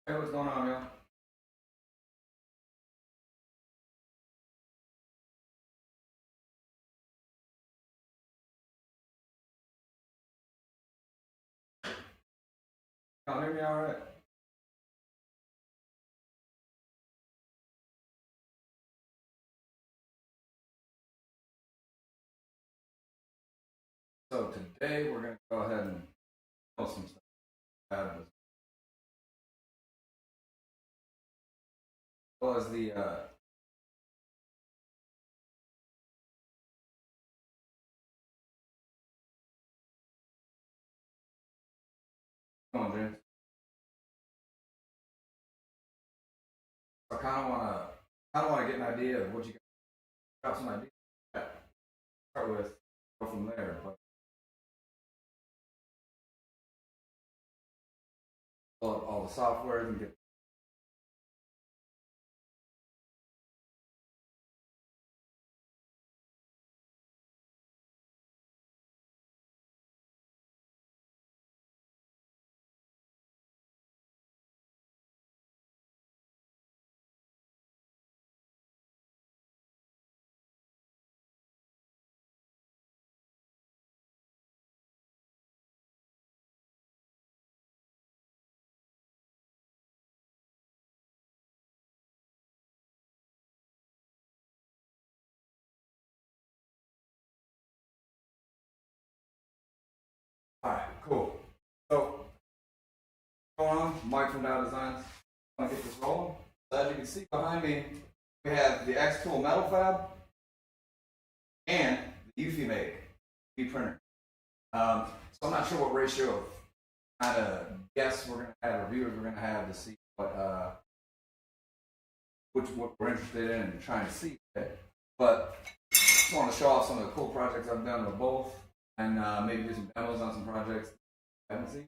Hey, what's going on, y'all? Y'all hear me all right? So today we're going to go ahead and build some stuff out of this. As well as the come on, James. I kind of want to get an idea of what you got some ideas to start with, go from there. But pull up all the software and get. All right, cool. So, what's going on? Mike from Diode Designs. I'm gonna get this rolling. So as you can see behind me, we have the xTool Metalfab and the eufymake printer. So I'm not sure what ratio of kind of guests we're going to have, or viewers we're going to have to see what we're interested in and trying to see. But just want to show off some of the cool projects I've done with both, and maybe do some demos on some projects I haven't seen.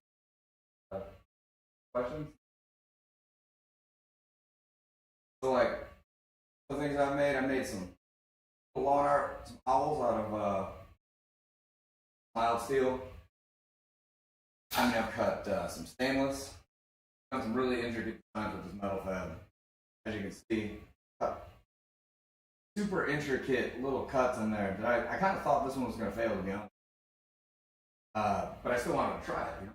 Questions? So like the things I made some lawn art, some owls out of mild steel. I've cut some stainless. Done some really intricate designs with this Metalfab. As you can see, super intricate little cuts in there that I kind of thought this one was going to fail, to be honest. But I still wanted to try it, you know?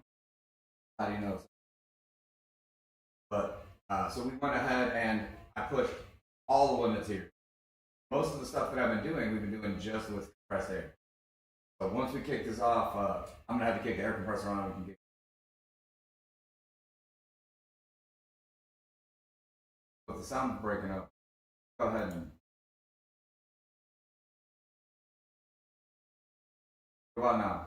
How do you know? But, so we went ahead and I pushed all the limits here. Most of the stuff that I've been doing, we've been doing just with compressed air. So once we kick this off, I'm going to have to kick the air compressor on and we can get. But the sound's breaking up. Go ahead and. What about now?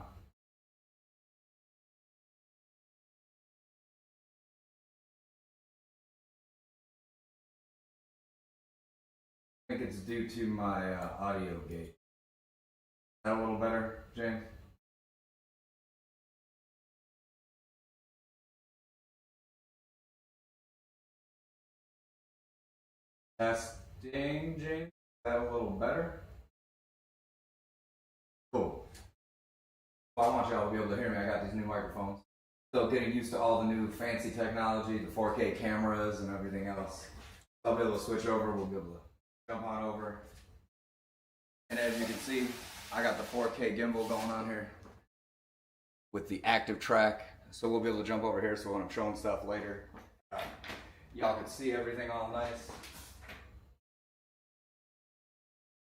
I think it's due to my audio gate. Is that a little better, James? Testing, James. Is that a little better? Cool. Well, I want y'all to be able to hear me. I got these new microphones. Still getting used to all the new fancy technology, the 4K cameras and everything else. I'll be able to switch over. We'll be able to jump on over. And as you can see, I got the 4K gimbal going on here with the active track. So we'll be able to jump over here so when I'm showing stuff later, y'all can see everything all nice.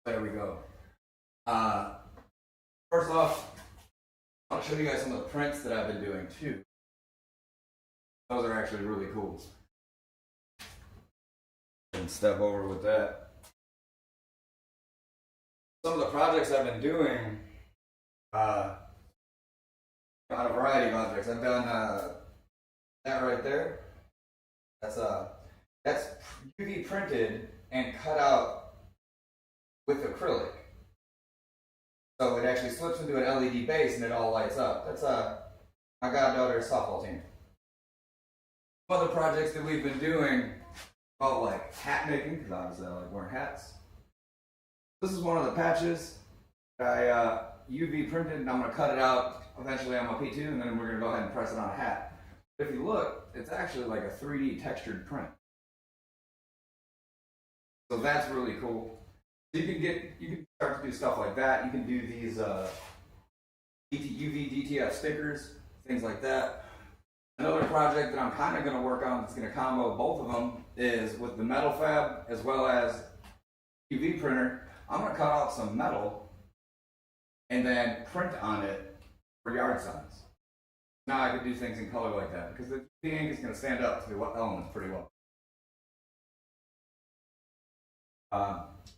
There we go. First off, I'll show you guys some of the prints that I've been doing too. Those are actually really cool. And step over with that. Some of the projects I've been doing, on a variety of objects. I've done that right there. That's UV printed and cut out with acrylic. So it actually slips into an LED base and it all lights up. That's my goddaughter's softball team. Some other projects that we've been doing, called like hat making, because obviously I like wearing hats. This is one of the patches that I UV printed, and I'm going to cut it out eventually on my P2, and then we're going to go ahead and press it on a hat. If you look, it's actually like a 3D textured print. So that's really cool. So you can start to do stuff like that. You can do these UV DTF stickers, things like that. Another project that I'm kind of going to work on that's going to combo both of them is with the Metalfab as well as UV printer. I'm going to cut out some metal and then print on it for yard signs. Now I could do things in color like that because the ink is going to stand up to the elements pretty well.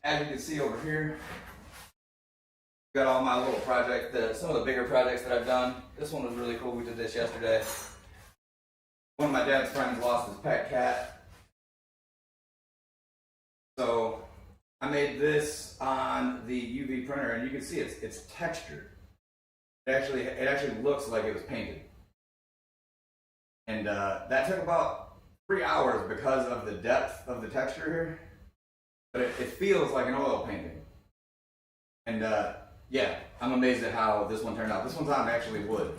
As you can see over here, got all my little projects, some of the bigger projects that I've done. This one was really cool. We did this yesterday. One of my dad's friends lost his pet cat. So I made this on the UV printer, and you can see it's textured. It actually looks like it was painted. And that took about 3 hours because of the depth of the texture here. But it feels like an oil painting. And yeah, I'm amazed at how this one turned out. This one's on actually wood.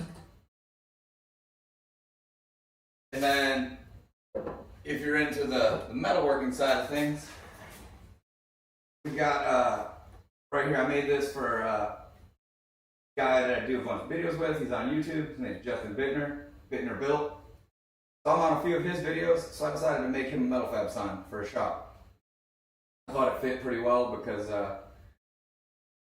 And then, if you're into the metalworking side of things, we got right here. I made this for a guy that I do a bunch of videos with. He's on YouTube. His name's Justin Bittner Built. So I'm on a few of his videos, so I decided to make him a Metalfab sign for a shop. I thought it fit pretty well because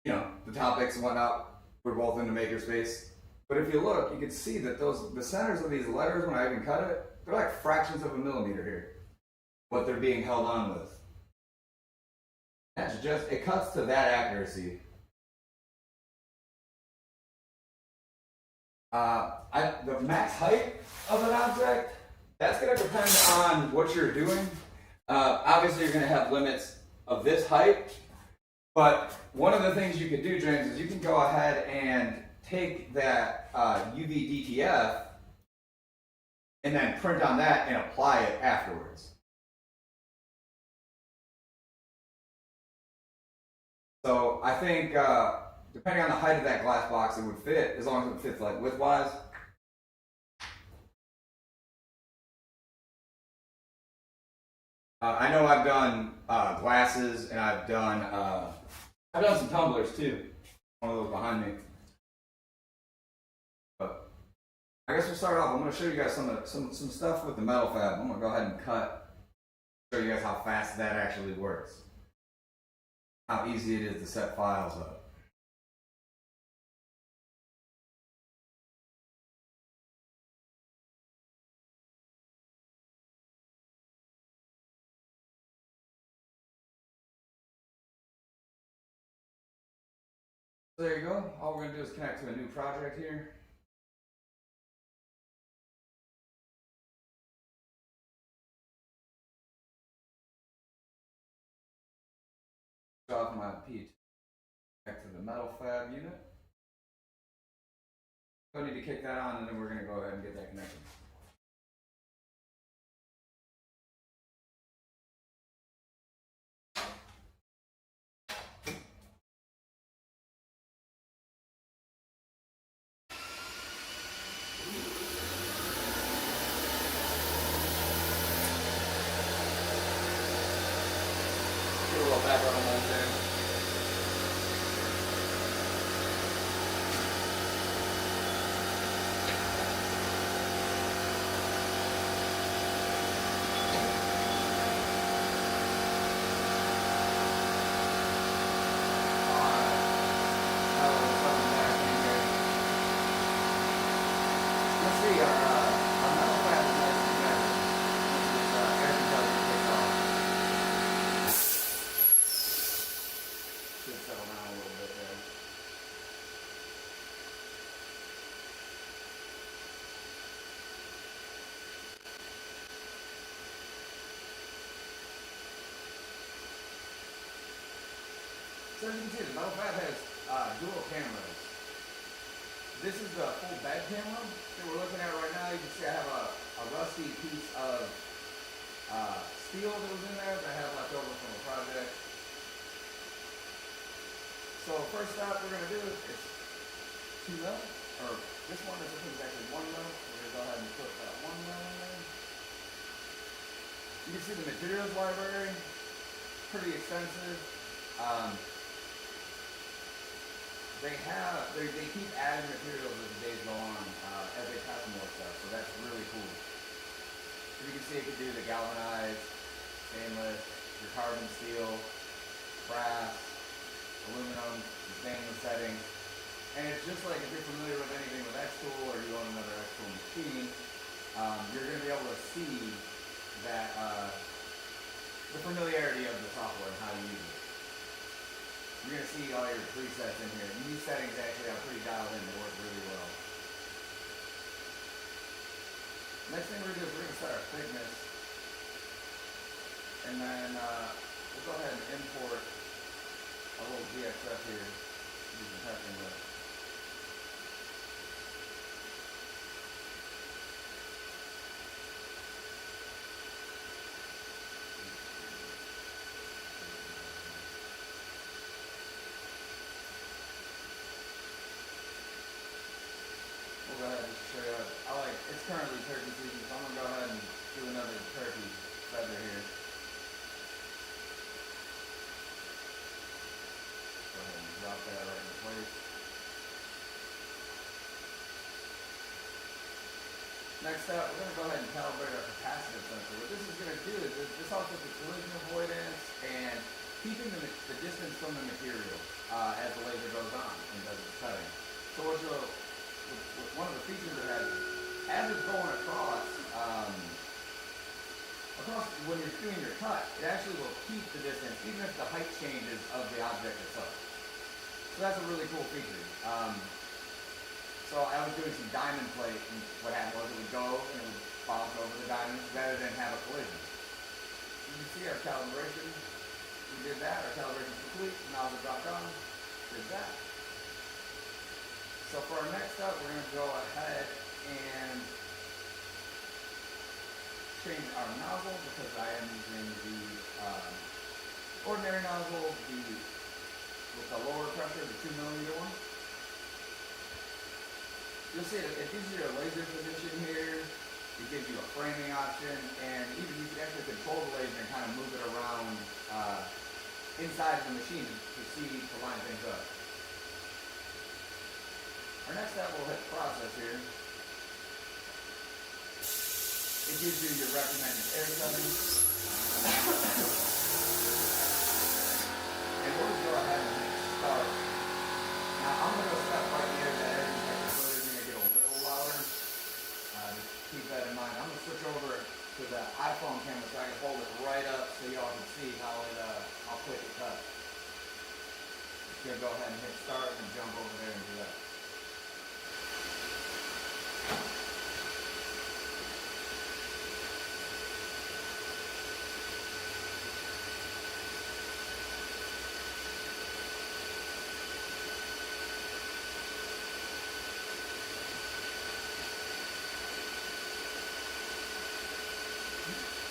you know, the topics and whatnot. We're both into makerspace. But if you look, you can see that the centers of these letters, when I even cut it, they're like fractions of a millimeter here, what they're being held on with. That's just, it cuts to that accuracy. The max height of an object, that's going to depend on what you're doing. Obviously, you're going to have limits of this height, but one of the things you could do, James, is you can go ahead and take that UV DTF and then print on that and apply it afterwards. So I think depending on the height of that glass box, it would fit, as long as it fits like widthwise. I know I've done glasses, and I've done some tumblers too. One of those behind me. But I guess we'll start off. I'm going to show you guys some stuff with the Metalfab. I'm going to go ahead and cut, show you guys how fast that actually works. How easy it is to set files up. So there you go. All we're going to do is connect to a new project here. Off my P2 back to the Metalfab unit. I need to kick that on, and then we're going to go ahead and get that connected. Get a little background noise there. So as you can see, the Metalfab has dual cameras. This is the full bed camera that we're looking at right now. You can see I have a rusty piece of steel that was in there that I have left over from a project. So first step we're going to do is 2 mil, or this one is actually 1 mil. We're going to go ahead and put that 1 mil. You can see the materials library, pretty extensive. They keep adding materials as the days go on as they test more stuff, so that's really cool. You can see it can do the galvanized, stainless, your carbon steel, brass, aluminum, stainless settings. And it's just like if you're familiar with anything with xTool or you own another xTool machine, you're going to be able to see that the familiarity of the software and how you use it. You're going to see all your presets in here. And these settings actually are pretty dialed in. They work really well. Next thing we're going to do is we're going to set our thickness. And then we'll go ahead and import a little DXF here using testing with. We'll go ahead and show you. It's currently turkey season, so I'm going to go ahead and do another turkey feather here. Go ahead and drop that right in place. Next up, we're going to go ahead and calibrate our capacitive sensor. What this is going to do is this helps with the collision avoidance and keeping the distance from the material as the laser goes on and does its cutting. So one of the features it has, as it's going across when you're doing your cut, it actually will keep the distance even if the height changes of the object itself. So that's a really cool feature. So I was doing some diamond plate, and what happened was it would go and it would bounce over the diamonds rather than have a collision. You can see our calibration. We did that. Our calibration is complete. Nozzle dropped on. Did that. So for our next step, we're going to go ahead and change our nozzle because I am using the ordinary nozzle with the lower pressure, the 2mm one. You'll see that it gives you a laser position here, it gives you a framing option, and even you can actually control the laser and kind of move it around inside the machine to line things up. Our next step, we'll hit process here. It gives you your recommended air settings. And we'll just go ahead and hit start. Now I'm going to go step right near that air detector so it is going to get a little louder. Just keep that in mind. I'm going to switch over to the iPhone camera so I can hold it right up so y'all can see how quick it cuts. Just going to go ahead and hit start and jump over there and do that.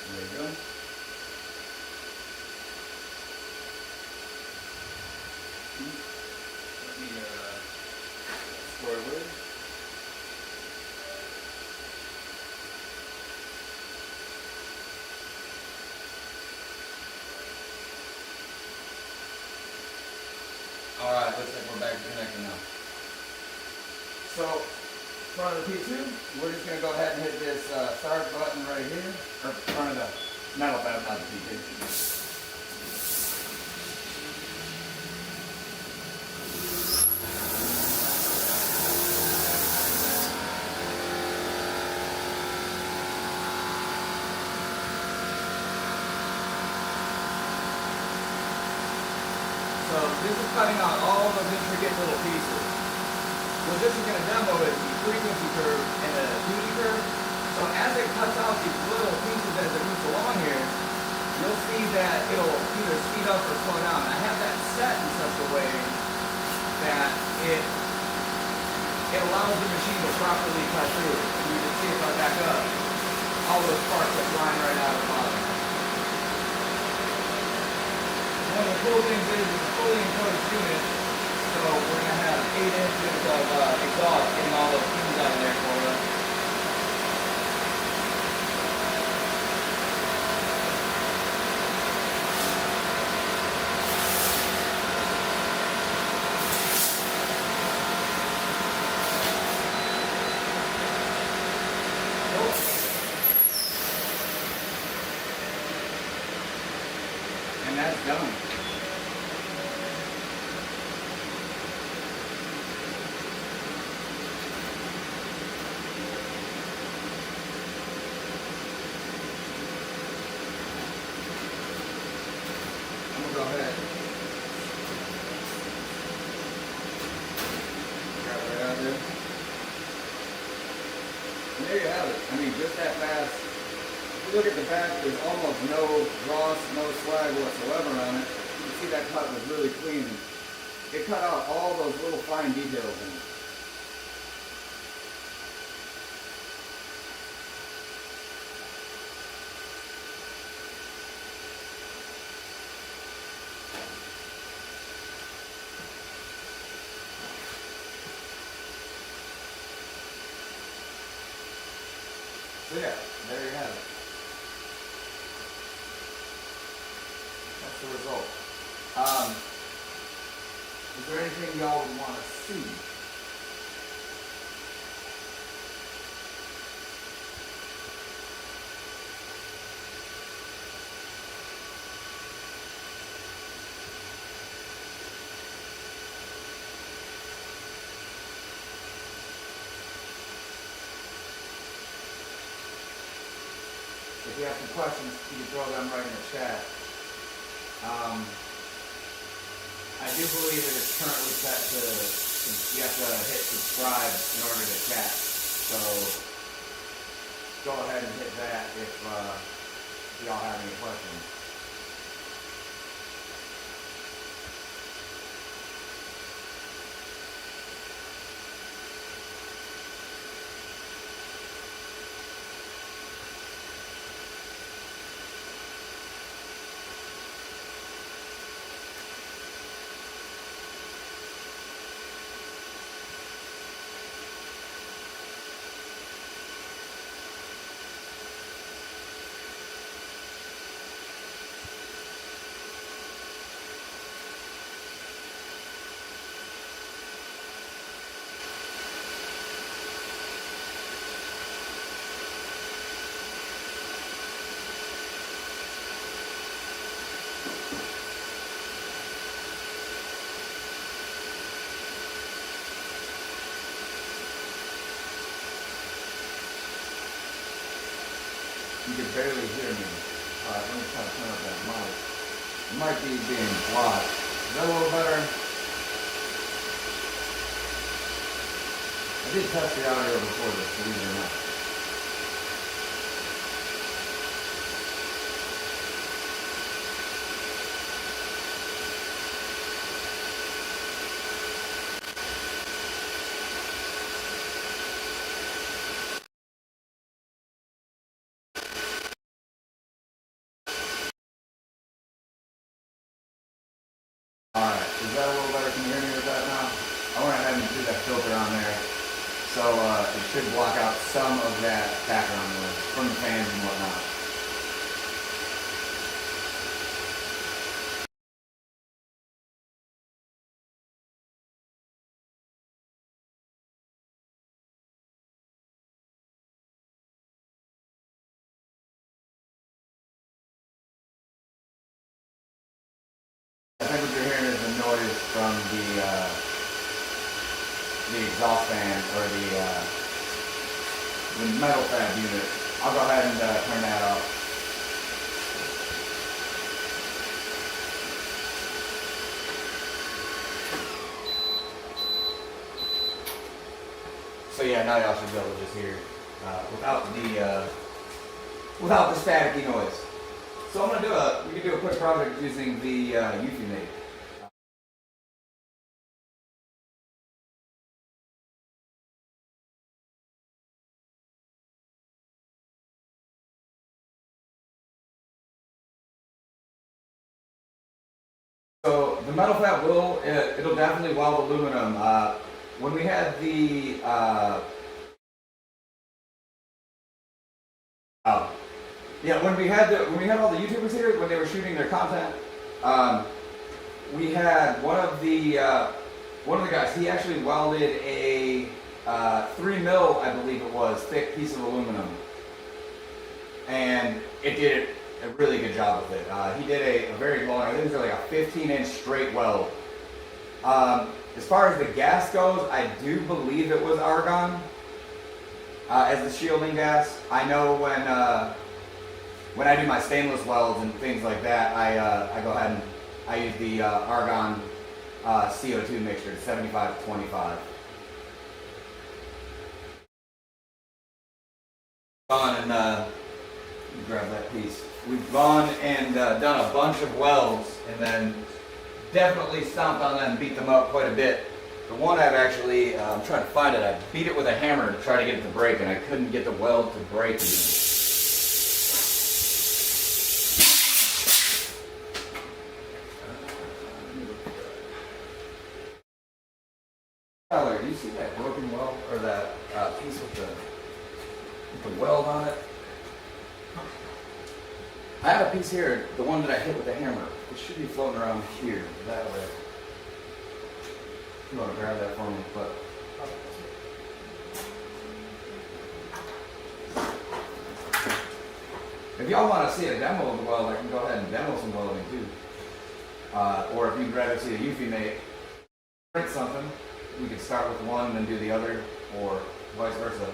There you go. Let me square wood. Alright, looks like we're back to connecting now. So, front of the P2, we're just going to go ahead and hit this start button right here, or front of the Metalfab, not the P2. So this is cutting out all those intricate little pieces. What this is going to demo is the frequency curve and the duty curve. So as it cuts out these little pieces as it moves along here, you'll see that it'll either speed up or slow down. I have that set in such a way that it allows the machine to properly cut through. You can see if I back up, all those parts are flying right out of the bottom. One of the cool things is it's a fully enclosed unit, so we're going to have 8 inches of exhaust getting all those fumes out of there for us. go ahead. Grab it right out there. And there you have it. I mean, just that fast. If you look at the back, there's almost no dross, no slag whatsoever on it. You see that cut was really clean. It cut out all those little fine details in it. So yeah, there you have it. That's the result. Is there anything y'all would want to see? If you have some questions, you can throw them right in the chat. I do believe that it's currently set to, you have to hit subscribe in order to chat. So go ahead and hit that if y'all have any questions. You can barely hear me. Alright, let me try to turn up that mic. It might be being blocked. Is that a little better? I did test the audio before this, believe it or not. Alright, is that a little better? Can you hear me with that now? I went ahead and threw that filter on there. So it should block out some of that background noise from the fans and whatnot. I think what you're hearing is the noise from the exhaust fan or the Metalfab unit. I'll go ahead and turn that off. So yeah, now y'all should be able to just hear without the staticky noise. So I'm gonna we can do a quick project using the eufymake. So the Metalfab it'll definitely weld aluminum. When we had the when we had all the YouTubers here when they were shooting their content, we had one of the guys. He actually welded a 3 mil, I believe it was, thick piece of aluminum, and it did a really good job with it. He did a very long, I think it was like a 15-inch straight weld. As far as the gas goes, I do believe it was argon as the shielding gas. I know when I do my stainless welds and things like that, I go ahead and I use the argon CO2 mixture, 75-25. Gone and grab that piece. We've gone and done a bunch of welds, and then definitely stomped on them and beat them up quite a bit. The one I've actually, I'm trying to find it, I beat it with a hammer to try to get it to break, and I couldn't get the weld to break even. Tyler, do you see that broken weld, or that piece with the weld on it? I have a piece here, the one that I hit with the hammer. It should be floating around here, that way. You want to grab that for me, but if y'all want to see a demo of the weld, I can go ahead and demo some welding too. Or if you'd rather see a eufymake, print something, we could start with one and then do the other, or vice versa.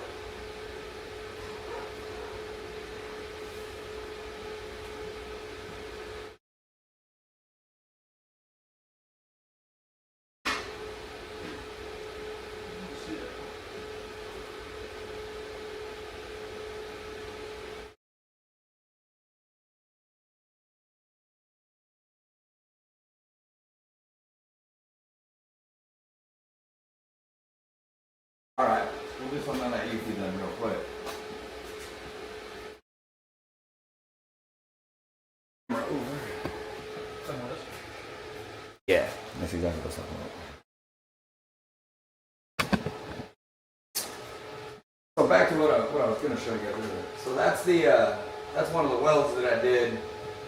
Alright, we'll do something on that eufy then real quick. Yeah, that's exactly what's talking about. So back to what I was going to show you guys earlier. So that's that's one of the welds that I did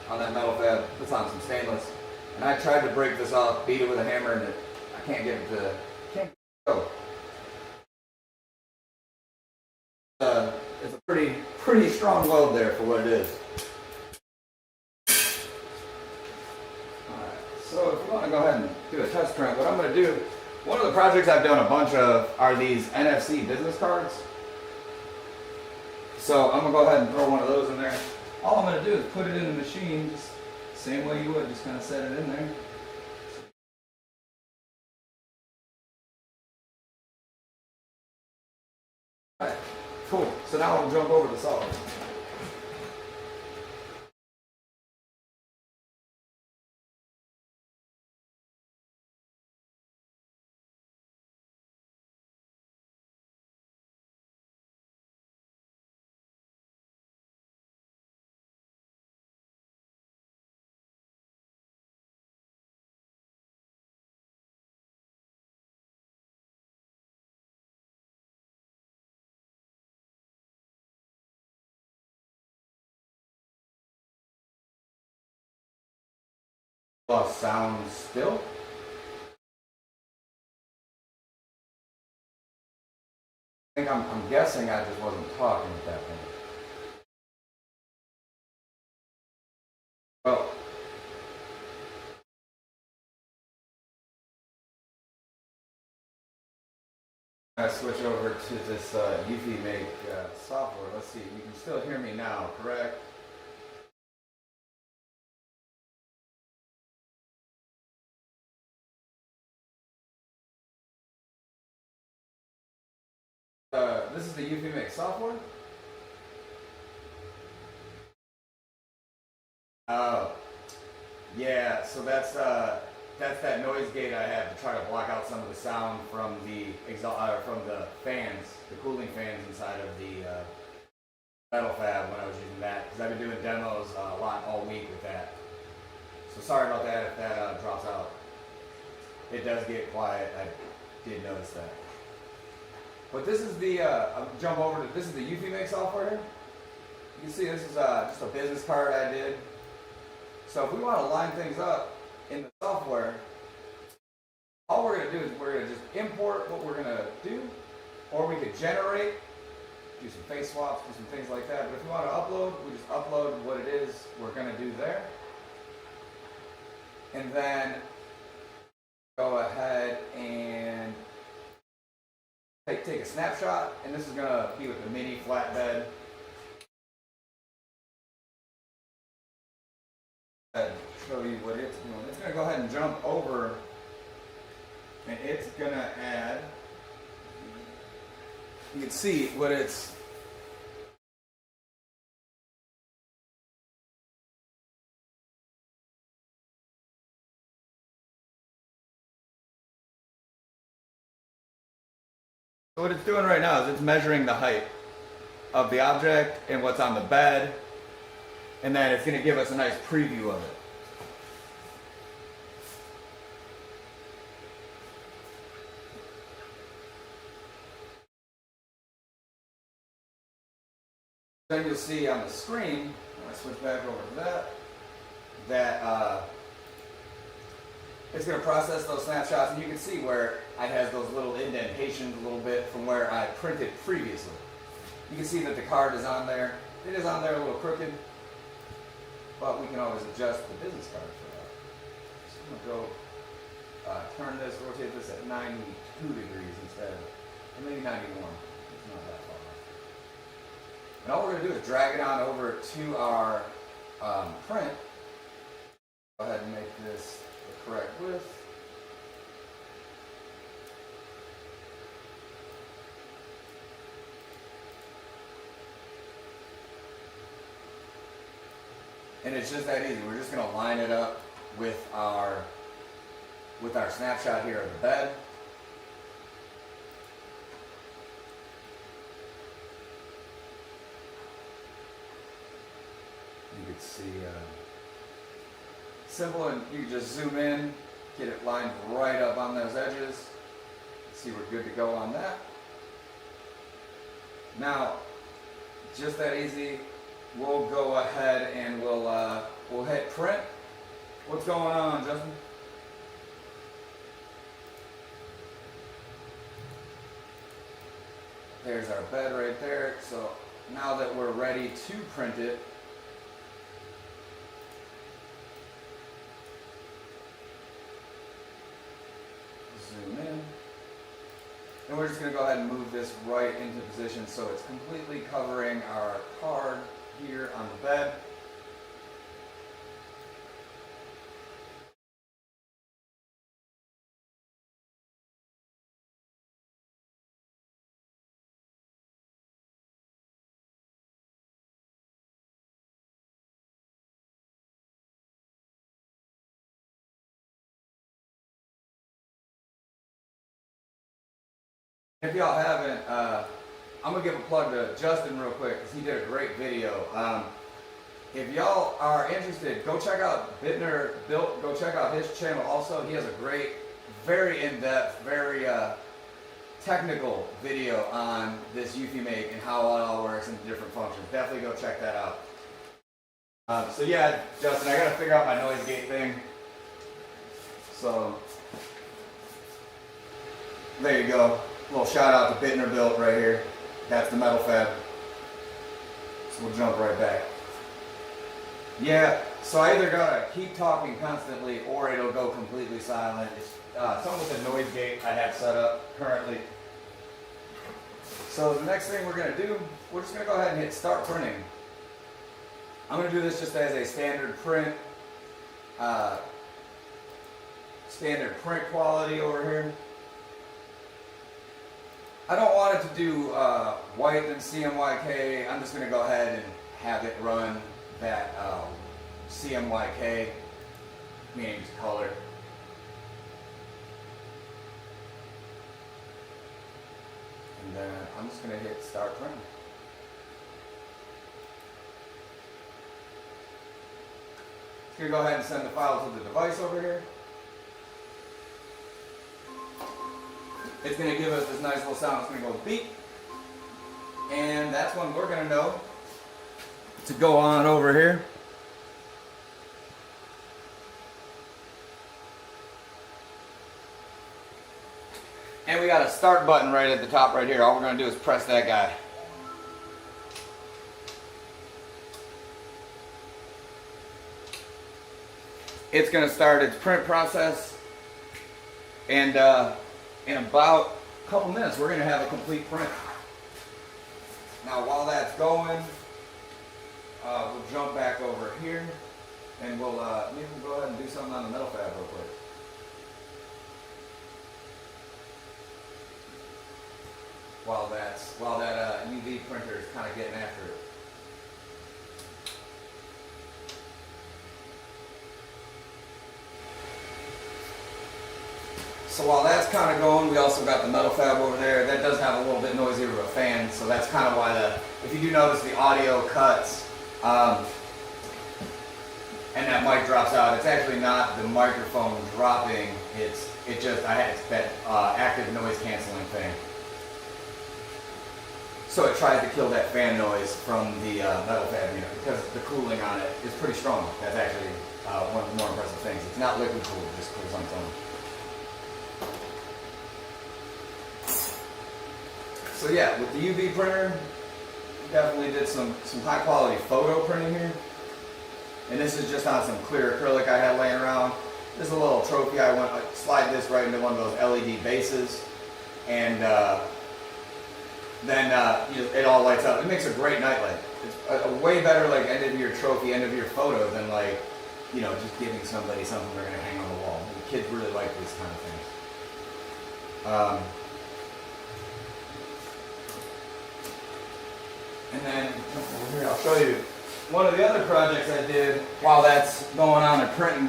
on that Metalfab. It's on some stainless, and I tried to break this off, beat it with a hammer, and I can't get it to go. It's a pretty strong weld there for what it is. Alright, so if you want to go ahead and do a test print, what I'm going to do, one of the projects I've done a bunch of are these NFC business cards. So I'm going to go ahead and throw one of those in there. All I'm going to do is put it in the machine, just the same way you would, just kind of set it in there. Alright. Cool. So now we'll jump over to solid. Lost sound still. I think I'm guessing I just wasn't talking at that point. Well, I switch over to this eufymake software. Let's see. You can still hear me now, correct? This is the eufymake software. Oh, yeah. So that's that noise gate I have to try to block out some of the sound from the from the fans, the cooling fans inside of the Metalfab when I was using that, because I've been doing demos a lot all week with that. So sorry about that if that drops out. It does get quiet. I did notice that. But this is the, I'll jump over to, this is the eufymake software here. You can see this is just a business card I did. So if we want to line things up in the software, all we're going to do is we're going to just import what we're going to do, or we could generate, do some face swaps, do some things like that. But if we want to upload, we just upload what it is we're going to do there. And then go ahead and take a snapshot, and this is going to be with the mini flatbed. Show you what it's doing. It's going to go ahead and jump over, and it's going to add, you can see what it's, what it's doing right now is it's measuring the height of the object and what's on the bed, and then it's going to give us a nice preview of it. Then you'll see on the screen, when I switch back over to that it's going to process those snapshots, and you can see where it has those little indentations a little bit from where I printed previously. You can see that the card is on there. It is on there a little crooked, but we can always adjust the business card for that. So I'm going to go turn this, rotate this at 92 degrees instead, or maybe 91. It's not that far off. And all we're going to do is drag it on over to our print. Go ahead and make this the correct width. And it's just that easy. We're just going to line it up with our snapshot here of the bed. You can see simple, and you can just zoom in, get it lined right up on those edges. See, we're good to go on that. Now, just that easy. We'll go ahead and we'll hit print. What's going on, Justin? There's our bed right there. So now that we're ready to print it, zoom in. And we're just going to go ahead and move this right into position so it's completely covering our card here on the bed. If y'all haven't, I'm going to give a plug to Justin real quick because he did a great video. If y'all are interested, go check out Bittner Built. Go check out his channel also. He has a great, very in-depth, very technical video on this eufymake and how it all works and the different functions. Definitely go check that out. So yeah, Justin, I got to figure out my noise gate thing. So there you go. Little shout out to Bittner Built right here. That's the Metalfab. So we'll jump right back. Yeah, so I either gotta keep talking constantly or it'll go completely silent. It's something with the noise gate I have set up currently. So the next thing we're gonna do, we're just gonna go ahead and hit start printing. I'm gonna do this just as a standard print quality over here. I don't want it to do white and CMYK. I'm just going to go ahead and have it run that CMYK, meaning color. And then I'm just going to hit start printing. Just going to go ahead and send the file to the device over here. It's going to give us this nice little sound. It's going to go beep. And that's when we're going to know to go on over here. And we got a start button right at the top right here. All we're going to do is press that guy. It's going to start its print process. And in about a couple minutes, we're going to have a complete print. Now, while that's going, we'll jump back over here. and maybe we'll go ahead and do something on the Metalfab real quick. While that UV printer is kind of getting after it. So while that's kind of going, we also got the Metalfab over there. That does have a little bit noisier of a fan, so that's kind of why if you do notice the audio cuts, and that mic drops out, it's actually not the microphone dropping, it's that active noise canceling thing. So it tries to kill that fan noise from the Metalfab unit because the cooling on it is pretty strong. That's actually one of the more impressive things. It's not liquid cooled, it just cools on its own. So yeah, with the UV printer, we definitely did some high quality photo printing here. And this is just on some clear acrylic I had laying around. This is a little trophy. I slide this right into one of those LED bases, and then it all lights up. It makes a great night light. It's a way better like end of your trophy, end of your photo than like, just giving somebody something they're gonna hang on the wall. The kids really like these kind of things. And then over here, I'll show you one of the other projects I did while that's going on and printing.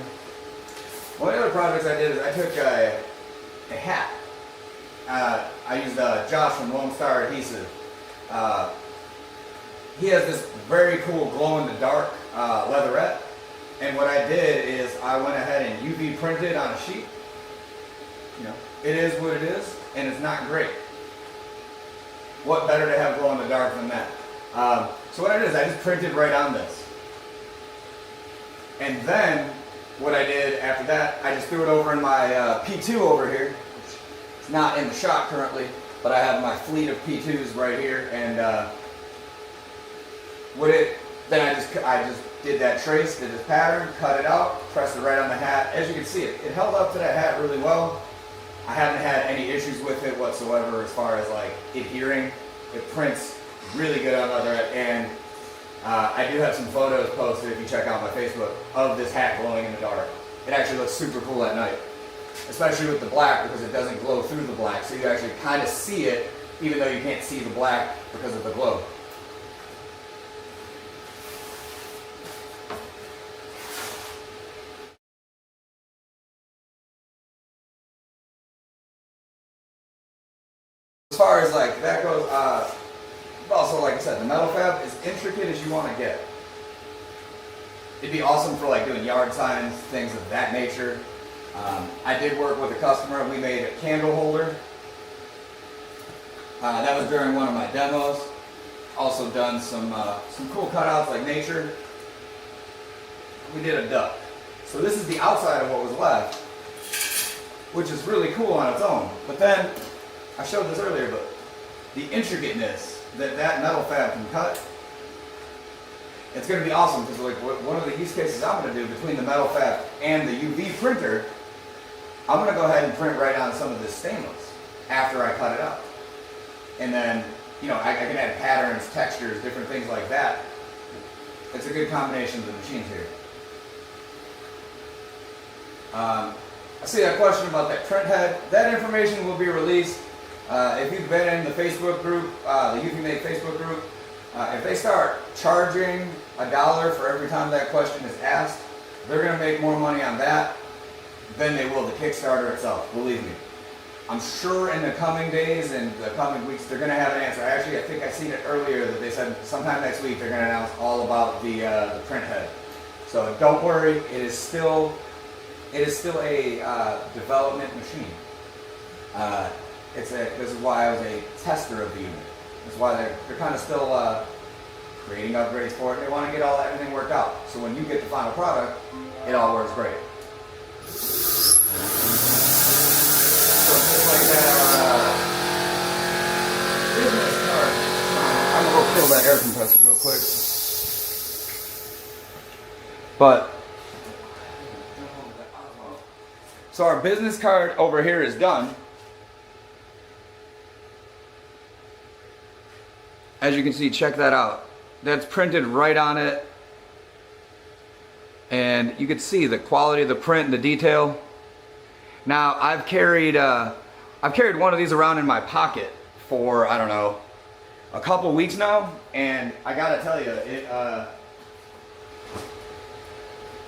One of the other projects I did is I took a hat. I used Josh from Lone Star Adhesive. He has this very cool glow-in-the-dark leatherette. And what I did is I went ahead and UV printed on a sheet. It is what it is, and it's not great. What better to have glow-in-the-dark than that? So what I did is I just printed right on this. And then what I did after that, I just threw it over in my P2 over here. It's not in the shop currently, but I have my fleet of P2s right here. And then I just did that trace, did this pattern, cut it out, pressed it right on the hat. As you can see, it held up to that hat really well. I haven't had any issues with it whatsoever as far as like adhering. It prints really good on leather, and I do have some photos posted if you check out my Facebook of this hat glowing in the dark. It actually looks super cool at night, especially with the black because it doesn't glow through the black, so you actually kind of see it even though you can't see the black because of the glow. As far as like that goes, also like I said, the Metalfab is intricate as you want to get. It'd be awesome for like doing yard signs, things of that nature. I did work with a customer and we made a candle holder. That was during one of my demos. Also done some cool cutouts like nature. We did a duck. So this is the outside of what was left, which is really cool on its own. But then, I showed this earlier, but the intricateness that Metalfab can cut, it's going to be awesome because like one of the use cases I'm going to do between the Metalfab and the UV printer, I'm going to go ahead and print right on some of this stainless after I cut it out. And then, I can add patterns, textures, different things like that. It's a good combination of the machines here. I see that question about that print head. That information will be released. If you've been in the Facebook group, the eufymake Facebook group, if they start charging $1 for every time that question is asked, they're going to make more money on that than they will the Kickstarter itself, believe me. I'm sure in the coming days and the coming weeks they're going to have an answer. Actually, I think I've seen it earlier that they said sometime next week they're going to announce all about the print head. So don't worry, it is still a development machine. This is why I was a tester of the unit. That's why they're kind of still creating upgrades for it. They want to get everything worked out. So when you get the final product, it all works great. So just like that, business card. I'm gonna go fill that air compressor real quick. But so our business card over here is done. As you can see, check that out. That's printed right on it. and you can see the quality of the print and the detail. Now I've carried one of these around in my pocket for, I don't know, a couple weeks now, and I gotta tell you,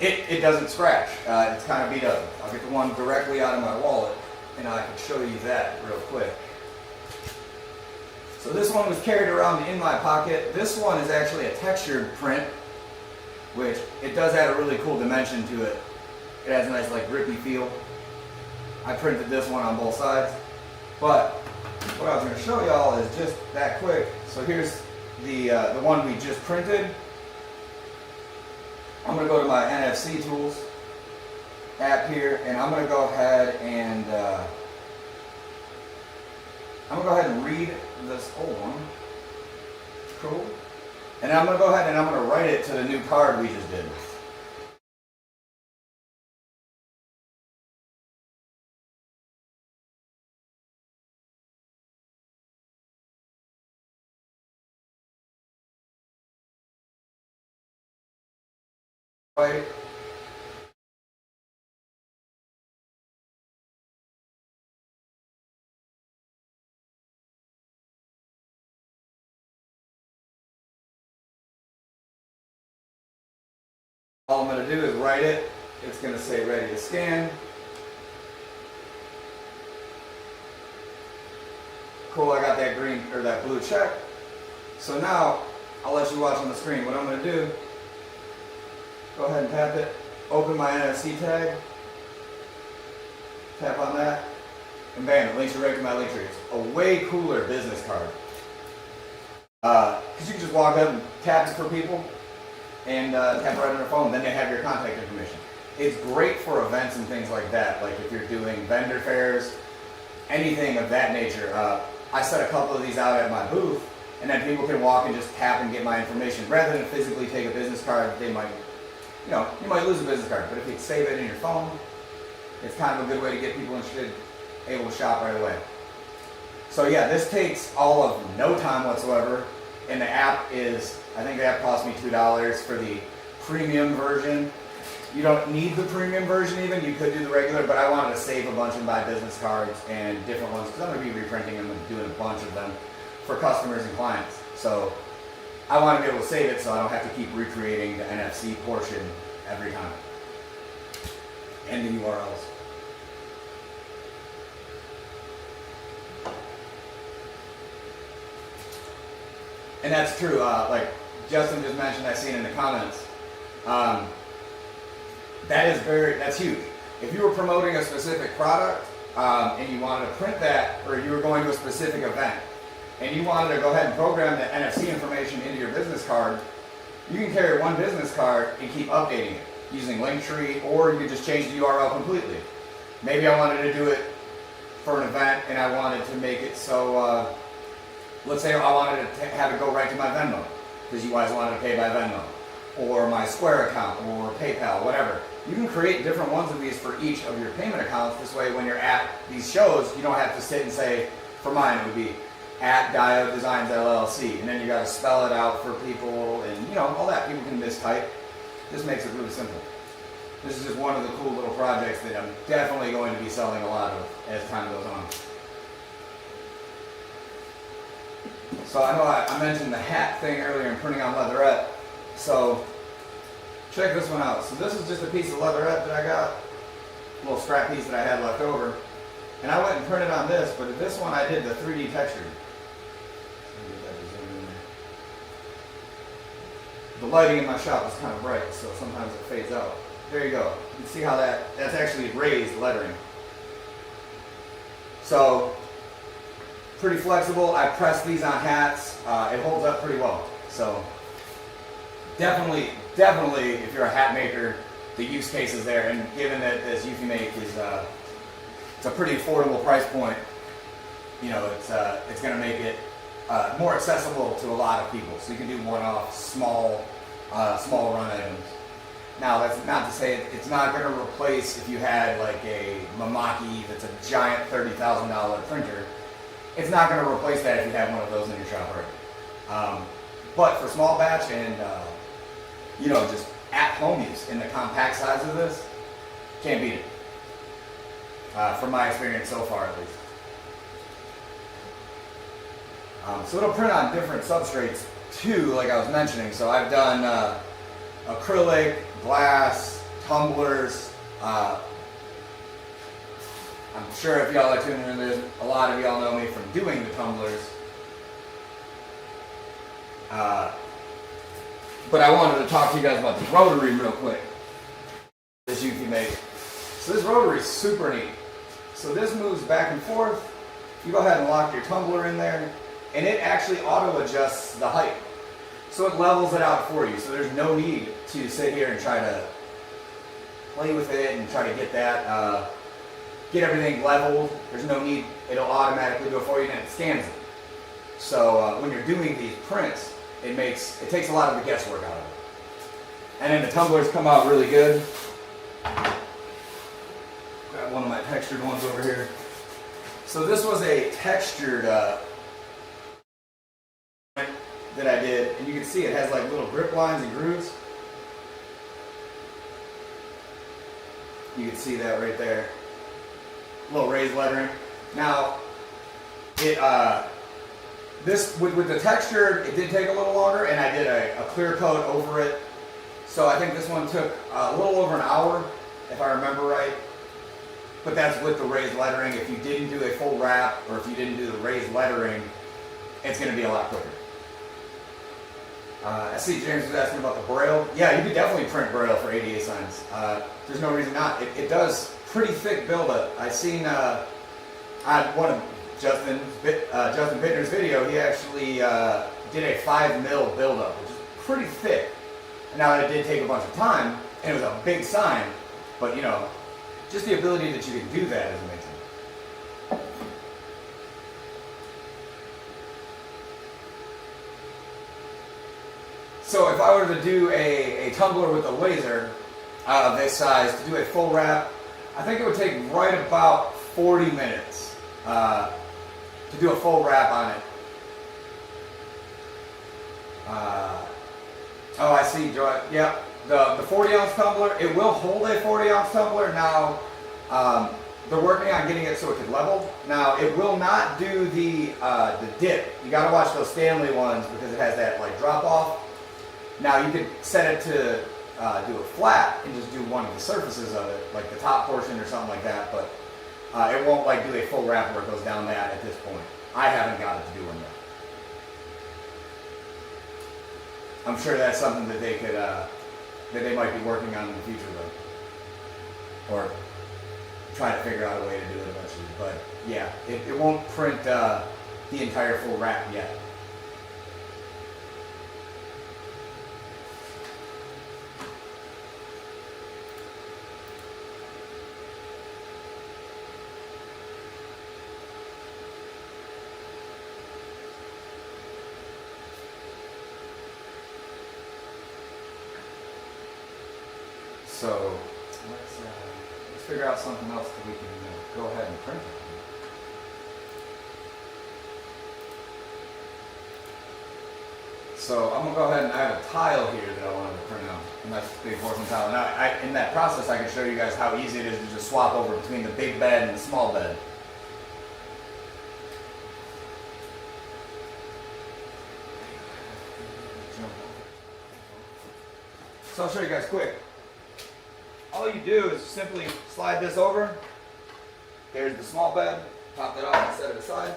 it doesn't scratch. It's kind of beat up. I'll get the one directly out of my wallet, and I can show you that real quick. So this one was carried around in my pocket. This one is actually a textured print, which it does add a really cool dimension to it. It has a nice like grippy feel. I printed this one on both sides, but what I was going to show y'all is just that quick. So here's the one we just printed. I'm going to go to my NFC tools app here, and I'm going to go ahead and read this old one. Cool. And I'm going to go ahead and I'm going to write it to the new card we just did. Right. All I'm going to do is write it. It's going to say ready to scan. Cool, I got that green or that blue check. So now I'll let you watch on the screen. What I'm going to do, go ahead and tap it, open my NFC tag, tap on that, and bam, it links you right to my link tree. It's a way cooler business card. Because you can just walk up and tap it for people, and tap it right on their phone, then they have your contact information. It's great for events and things like that, like if you're doing vendor fairs, anything of that nature. I set a couple of these out at my booth, and then people can walk and just tap and get my information. Rather than physically take a business card, they might, you might lose a business card, but if you save it in your phone, it's kind of a good way to get people interested, able to shop right away. So yeah, this takes all of no time whatsoever, and the app is, I think the app cost me $2 for the premium version. You don't need the premium version even, you could do the regular, but I wanted to save a bunch and buy business cards and different ones, because I'm going to be reprinting them and doing a bunch of them for customers and clients. So I want to be able to save it so I don't have to keep recreating the NFC portion every time. And the URLs. And that's true, like Justin just mentioned, I've seen in the comments. That's huge. If you were promoting a specific product and you wanted to print that, or you were going to a specific event, and you wanted to go ahead and program the NFC information into your business card, you can carry one business card and keep updating it using Linktree, or you could just change the URL completely. Maybe I wanted to do it for an event and I wanted to make it so, let's say I wanted to have it go right to my Venmo, because you guys wanted to pay by Venmo, or my Square account, or PayPal, whatever. You can create different ones of these for each of your payment accounts. This way when you're at these shows, you don't have to sit and say, for mine it would be at Diode Designs LLC, and then you got to spell it out for people, and all that. People can mistype. This makes it really simple. This is just one of the cool little projects that I'm definitely going to be selling a lot of as time goes on. So I know I mentioned the hat thing earlier and printing on leatherette. So check this one out. So this is just a piece of leatherette that I got, a little scrap piece that I had left over. And I went and printed on this, but this one I did the 3D texture. The lighting in my shop is kind of bright, so sometimes it fades out. There you go. You can see how that's actually raised lettering. So, pretty flexible. I pressed these on hats. It holds up pretty well. So, definitely, if you're a hat maker, the use case is there. And given that this eufymake is it's a pretty affordable price point, it's going to make it more accessible to a lot of people. So you can do one-off, small run items. Now, that's not to say it's not going to replace if you had like a Mamaki that's a giant $30,000 printer. It's not going to replace that if you have one of those in your shop already. But for small batch and just at home use in the compact size of this, can't beat it. From my experience so far, at least. So it'll print on different substrates too, like I was mentioning. So I've done acrylic, glass, tumblers. I'm sure if y'all are tuning in this, a lot of y'all know me from doing the tumblers. But I wanted to talk to you guys about the rotary real quick. This eufymake. So this rotary is super neat. So this moves back and forth. You go ahead and lock your tumbler in there, and it actually auto adjusts the height. So it levels it out for you. So there's no need to sit here and try to play with it and try to get that, get everything leveled. There's no need. It'll automatically go for you and it scans it. So when you're doing these prints, it takes a lot of the guesswork out of it. And then the tumblers come out really good. Got one of my textured ones over here. So this was a textured print that I did, and you can see it has like little grip lines and grooves. You can see that right there. Little raised lettering. Now, it this with the texture, it did take a little longer, and I did a clear coat over it. So I think this one took a little over an hour, if I remember right. But that's with the raised lettering. If you didn't do a full wrap, or if you didn't do the raised lettering, it's going to be a lot quicker. I see James was asking about the Braille. Yeah, you could definitely print Braille for ADA signs. There's no reason not. It does pretty thick buildup. I seen one of Justin Bittner's video. He actually did a 5 mil buildup, which is pretty thick. Now it did take a bunch of time, and it was a big sign, but you know, just the ability that you can do that is amazing. So if I were to do a tumbler with a laser this size, to do a full wrap, I think it would take right about 40 minutes to do a full wrap on it. Oh, I see, Joy. Yeah, the 40 ounce tumbler, it will hold a 40 ounce tumbler. Now, they're working on getting it so it can level. Now, it will not do the dip. You gotta watch those Stanley ones because it has that like drop off. Now, you could set it to do it flat and just do one of the surfaces of it, like the top portion or something like that, but it won't like do a full wrap where it goes down that at this point. I haven't got it to do one yet. I'm sure that's something that they could, that they might be working on in the future though. Or try to figure out a way to do it eventually. But yeah, it won't print the entire full wrap yet. So let's figure out something else that we can go ahead and print it. So I'm gonna go ahead and I have a tile here that I wanted to print out, and that's the big porcelain tile. Now, in that process, I can show you guys how easy it is to just swap over between the big bed and the small bed. So I'll show you guys quick. All you do is simply slide this over. There's the small bed. Pop that off and set it aside.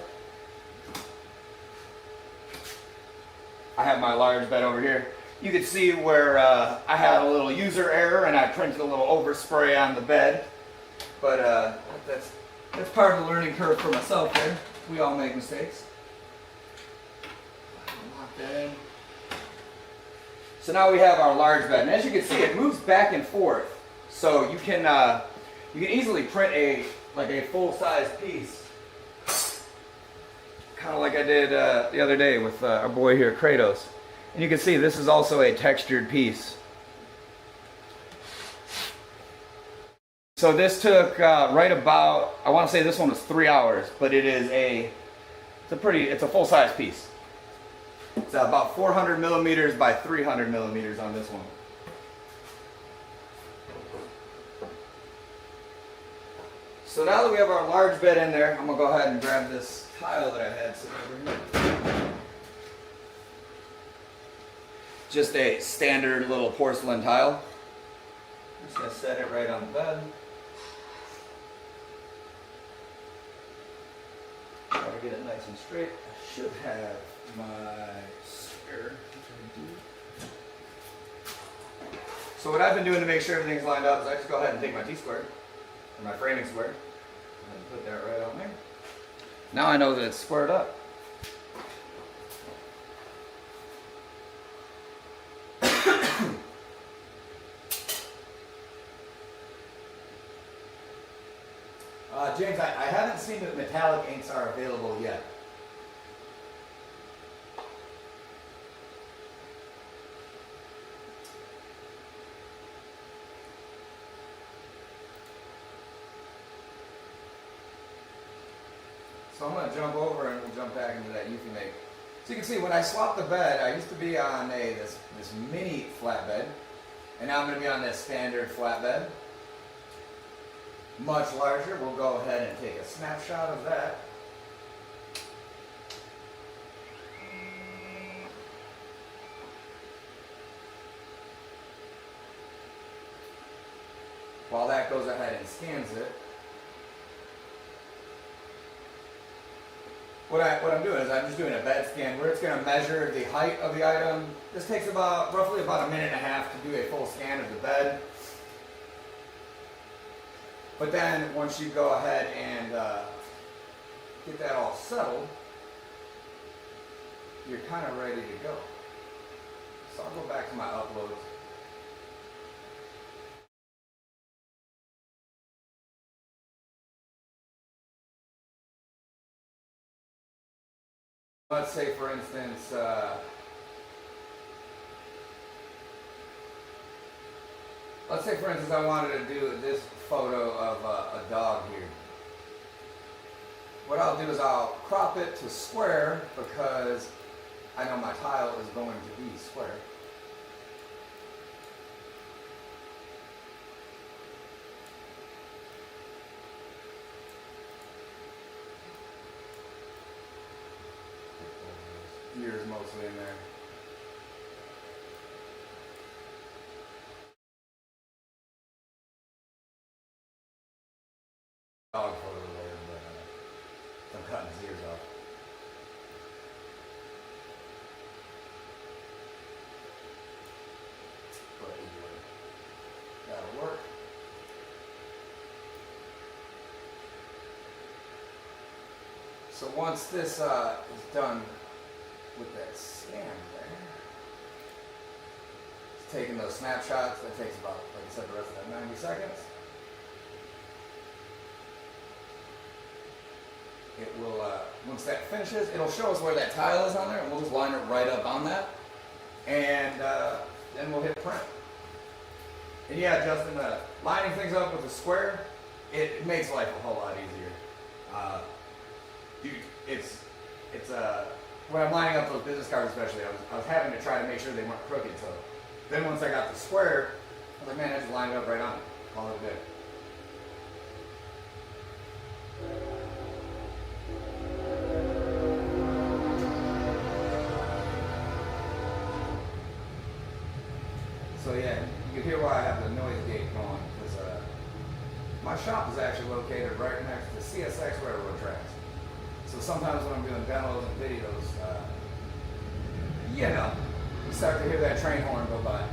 I have my large bed over here. You can see where I had a little user error and I printed a little overspray on the bed. But that's part of the learning curve for myself there. We all make mistakes. Lock that in. So now we have our large bed, and as you can see, it moves back and forth. So you can easily print a full-size piece, kind of like I did the other day with our boy here, Kratos. And you can see this is also a textured piece. So this took right about, I want to say this one was 3 hours, but it's a full-size piece. It's about 400 millimeters by 300 millimeters on this one. So now that we have our large bed in there, I'm going to go ahead and grab this tile that I had sitting over here. Just a standard little porcelain tile. I'm just going to set it right on the bed. Try to get it nice and straight. I should have my spare. So what I've been doing to make sure everything's lined up is I just go ahead and take my T-square, or my framing square, and put that right on there. Now I know that it's squared up. James, I haven't seen that metallic inks are available yet. So I'm going to jump over and we'll jump back into that eufymake. So you can see when I swapped the bed, I used to be on this mini flatbed, and now I'm going to be on this standard flatbed. Much larger. We'll go ahead and take a snapshot of that. While that goes ahead and scans it, what I'm doing is I'm just doing a bed scan where it's going to measure the height of the item. This takes roughly about a minute and a half to do a full scan of the bed. But then once you go ahead and get that all settled, you're kind of ready to go. So I'll go back to my uploads. Let's say, for instance, I wanted to do this photo of a dog here. What I'll do is I'll crop it to square because I know my tile is going to be square. Gears mostly in there. Dog photo there, but I'm cutting his ears off. But anyway, that'll work. So once this is done with that scan there, it's taking those snapshots. That takes about, like I said, the rest of that 90 seconds. It will, once that finishes, it'll show us where that tile is on there, and we'll just line it right up on that, and then we'll hit print. And yeah, Justin, lining things up with a square, it makes life a whole lot easier. When I'm lining up those business cards especially, I was having to try to make sure they weren't crooked, so then once I got the square, I was like, man, I just lined it up right on it. Call it good. So yeah, you can hear why I have the noise gate going, because my shop is actually located right next to CSX railroad tracks. So sometimes when I'm doing demos and videos, you start to hear that train horn go by.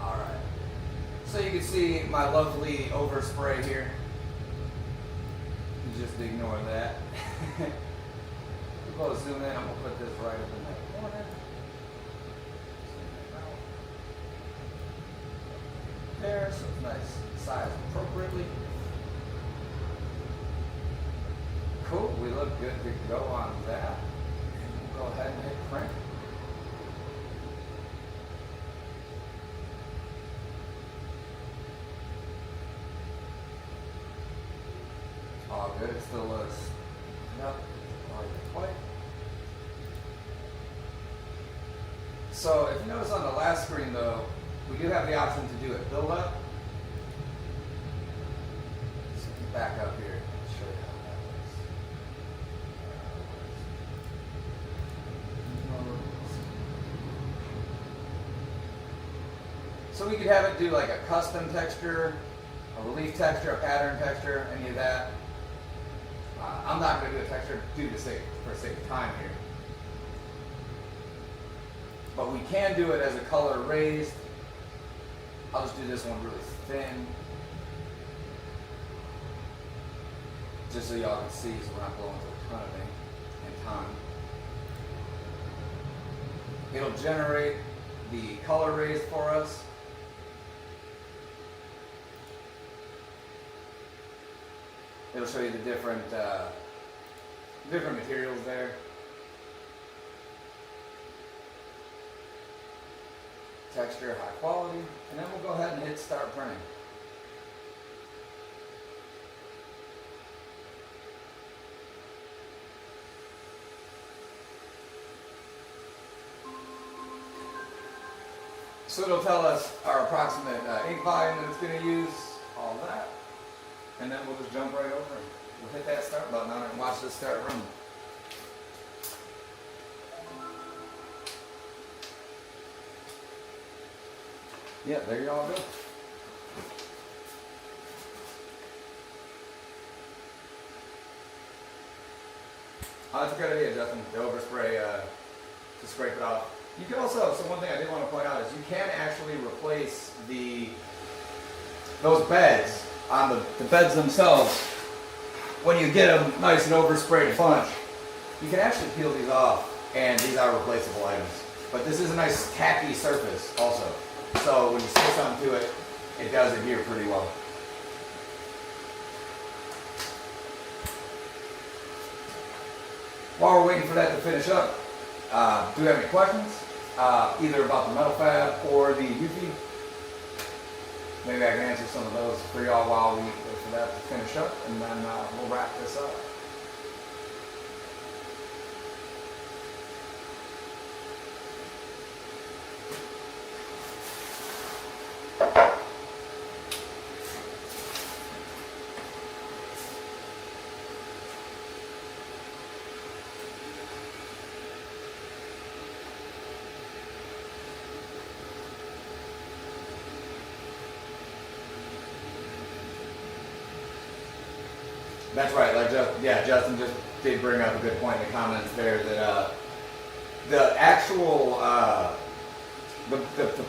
Alright. So you can see my lovely overspray here. You just ignore that. We'll go zoom in. I'm going to put this right up in that corner. There, so it's nice, sized appropriately. Cool, we look good to go on that. And we'll go ahead and hit print. All good, it still looks white. So if you notice on the last screen though, we do have the option to do it build up. back up here and show you how that works. So we could have it do like a custom texture, a relief texture, a pattern texture, any of that. I'm not going to do a texture for sake of time here. But we can do it as a color raised. I'll just do this one really thin. Just so y'all can see, so we're not blowing through a ton of ink and time. It'll generate the color raised for us. It'll show you the different materials there. Texture, high quality, and then we'll go ahead and hit start printing. So it'll tell us our approximate ink volume that it's going to use, all that. And then we'll just jump right over and we'll hit that start button on it and watch this start running. Yeah, there you all go. Oh, that's a good idea, Justin. The overspray to scrape it off. You can also, so one thing I did want to point out is you can actually replace those beds on the beds themselves. When you get them nice and oversprayed bunch, you can actually peel these off, and these are replaceable items. But this is a nice tacky surface also. So when you stick something to it, it does adhere pretty well. While we're waiting for that to finish up, do you have any questions? Either about the Metalfab or the eufy? Maybe I can answer some of those for y'all while we wait for that to finish up, and then we'll wrap this up. That's right. Like Justin just did bring up a good point in the comments there that the actual the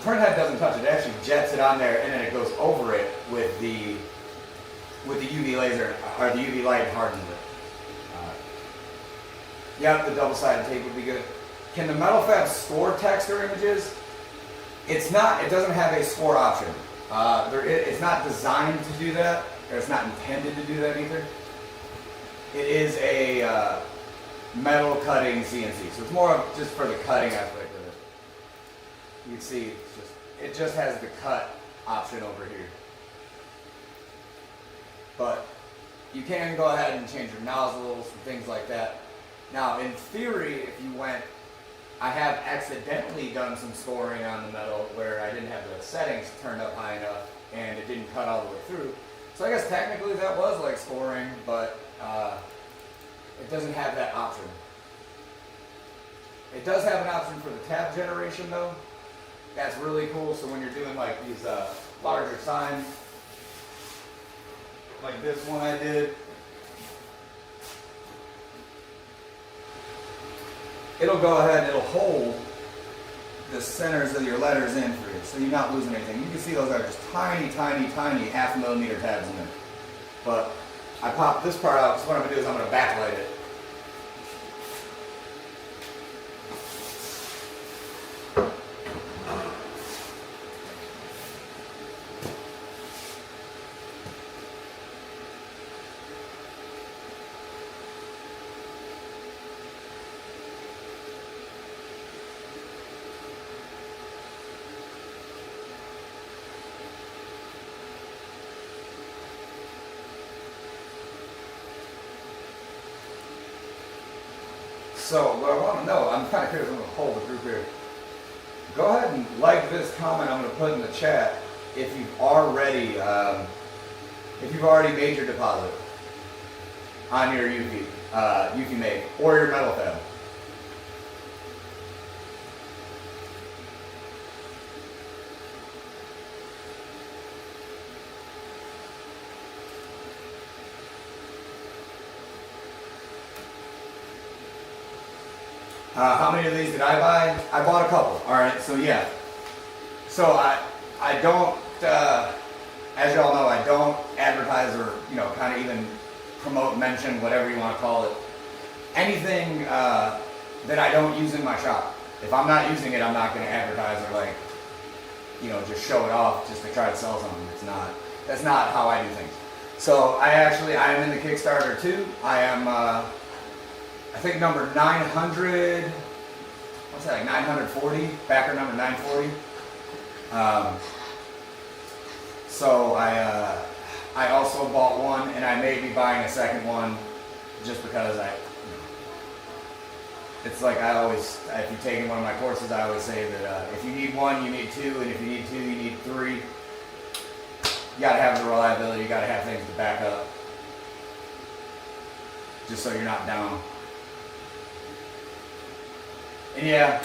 print head doesn't touch it. It actually jets it on there, and then it goes over it with the UV laser or the UV light and hardens it. Yep, the double-sided tape would be good. Can the Metalfab score text or images? It's not. It doesn't have a score option. It's not designed to do that, or it's not intended to do that either. It is a metal cutting CNC, so it's more of just for the cutting aspect of it. You can see it just has the cut option over here. But you can go ahead and change your nozzles and things like that. Now, in theory, if you went, I have accidentally done some scoring on the metal where I didn't have the settings turned up high enough and it didn't cut all the way through. So I guess technically that was like scoring, but it doesn't have that option. It does have an option for the tab generation though. That's really cool. So when you're doing like these larger signs, like this one I did, it'll go ahead and it'll hold the centers of your letters in for you, so you're not losing anything. You can see those are just tiny, tiny, tiny 0.5 millimeter tabs in there. But I popped this part out, so what I'm going to do is I'm going to backlight it. So what I want to know, I'm kind of curious, I'm going to hold the group here. Go ahead and like this comment I'm going to put in the chat if you've already if you've already made your deposit on your eufymake or your Metalfab. How many of these did I buy? I bought a couple. All right, so yeah. So I don't, as y'all know, I don't advertise or kind of even promote, mention, whatever you want to call it, anything that I don't use in my shop. If I'm not using it, I'm not going to advertise or just show it off just to try to sell something. That's not how I do things. So I am in the Kickstarter too. I am. I think number 900, what's that, like 940, backer number 940. So I also bought one, and I may be buying a second one just because it's like I always, if you've taken one of my courses, I always say that if you need one, you need two, and if you need two, you need three. You gotta have the reliability, you gotta have things to back up, just so you're not down. And yeah,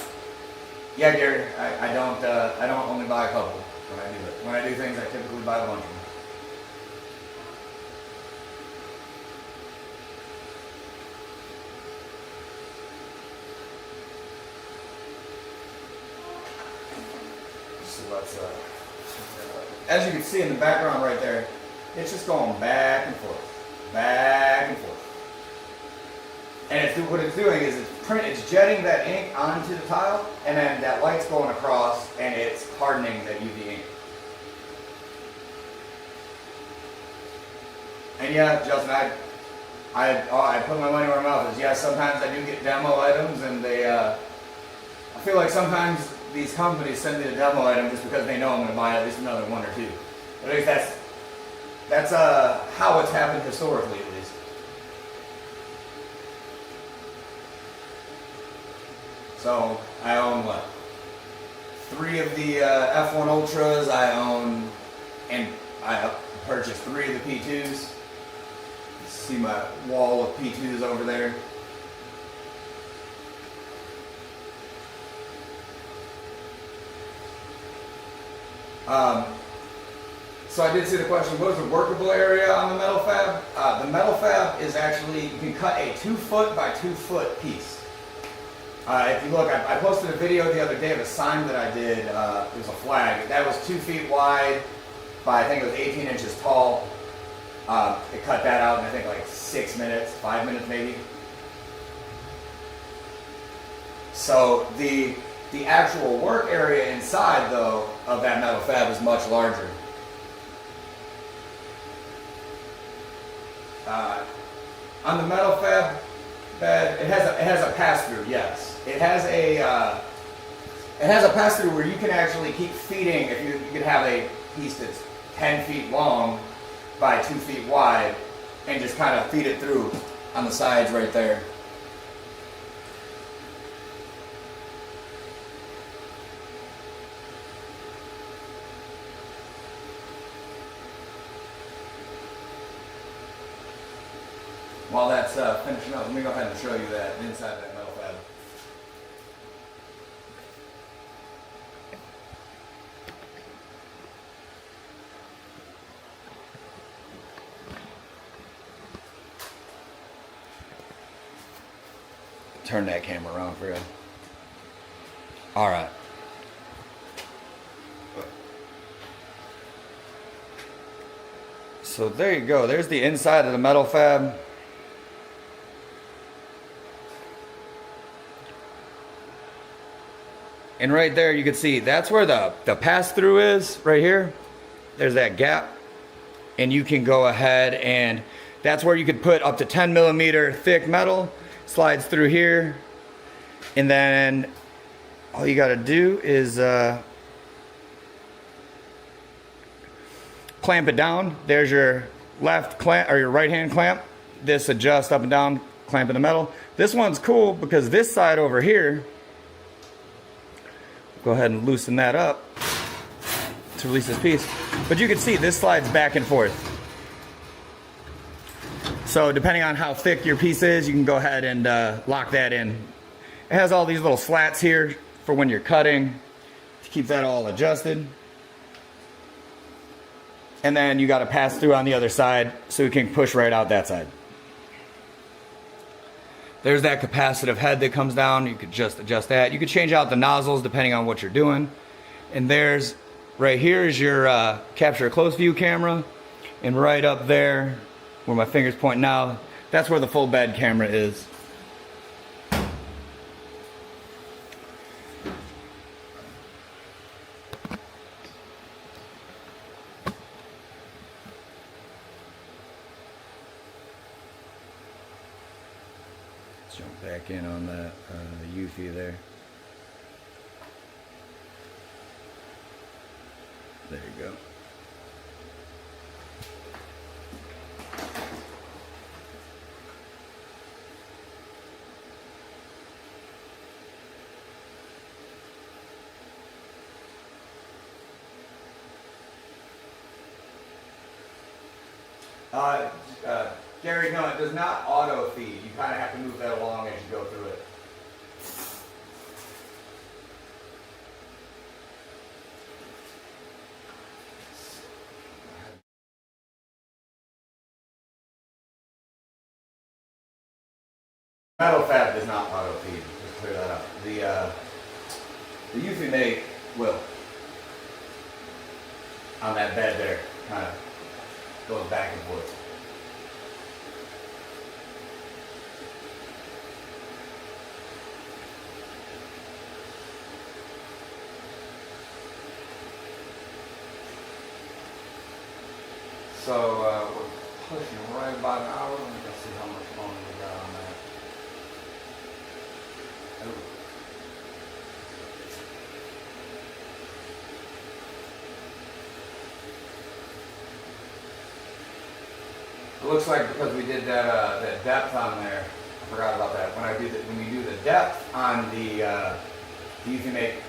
Gary, I don't only buy a couple when I do it. When I do things, I typically buy a bunch of them. So let's, as you can see in the background right there, it's just going back and forth, back and forth. And what it's doing is it's jetting that ink onto the tile, and then that light's going across, and it's hardening that UV ink. And yeah, Justin, I put my money where my mouth is. Yeah, sometimes I do get demo items, and I feel like sometimes these companies send me the demo item just because they know I'm going to buy at least another one or two. At least that's how it's happened historically, at least. So I own what? 3 of the F1 Ultras. I own, and I purchased 3 of the P2s. See my wall of P2s over there. So I did see the question, what is the workable area on the Metalfab? The Metalfab is actually, you can cut a 2-foot by 2-foot piece. If you look, I posted a video the other day of a sign that I did. It was a flag. That was 2 feet wide by, I think it was 18 inches tall. It cut that out in, I think, like 6 minutes, 5 minutes maybe. So the actual work area inside, though, of that Metalfab is much larger. On the Metalfab bed, it has a pass-through, yes. It has a pass-through where you can actually keep feeding. If you could have a piece that's 10 feet long by 2 feet wide, and just kind of feed it through on the sides right there. While that's finishing up, let me go ahead and show you that inside that Metalfab. Turn that camera around for you. All right. So there you go. There's the inside of the Metalfab. And right there you can see that's where the pass-through is, right here. There's that gap. And you can go ahead and that's where you could put up to 10 millimeter thick metal. Slides through here. And then all you got to do is clamp it down. There's your left clamp or your right hand clamp. This adjusts up and down, clamping the metal. This one's cool because this side over here, go ahead and loosen that up to release this piece. But you can see this slides back and forth. So depending on how thick your piece is, you can go ahead and lock that in. It has all these little slats here for when you're cutting to keep that all adjusted. And then you got to pass through on the other side so you can push right out that side. There's that capacitive head that comes down. You could just adjust that. You could change out the nozzles depending on what you're doing. And there's, right here is your capture a close view camera. And right up there, where my finger's pointing now, that's where the full bed camera is. Let's jump back in on that eufy there. There you go. Gary, no, it does not auto feed. You kind of have to move that along as you go through it. Metalfab does not auto feed. Just clear that up. The eufymake will. On that bed there, kind of goes back and forth. So we're pushing right about an hour. Let me go see how much longer we got on that. It looks like because we did that depth on there, I forgot about that. When we do the depth on the eufymake,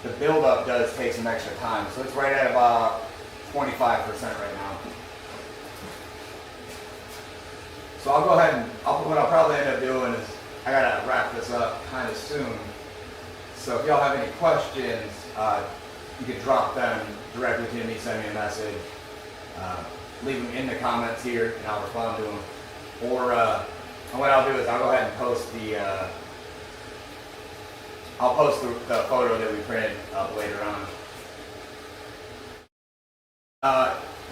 the buildup does take some extra time. So it's right at about 25% right now. So I'll go ahead and what I'll probably end up doing is I gotta wrap this up kind of soon. So if y'all have any questions, you can drop them directly to me, send me a message. Leave them in the comments here and I'll respond to them. Or and what I'll do is I'll go ahead and post the the photo that we printed up later on.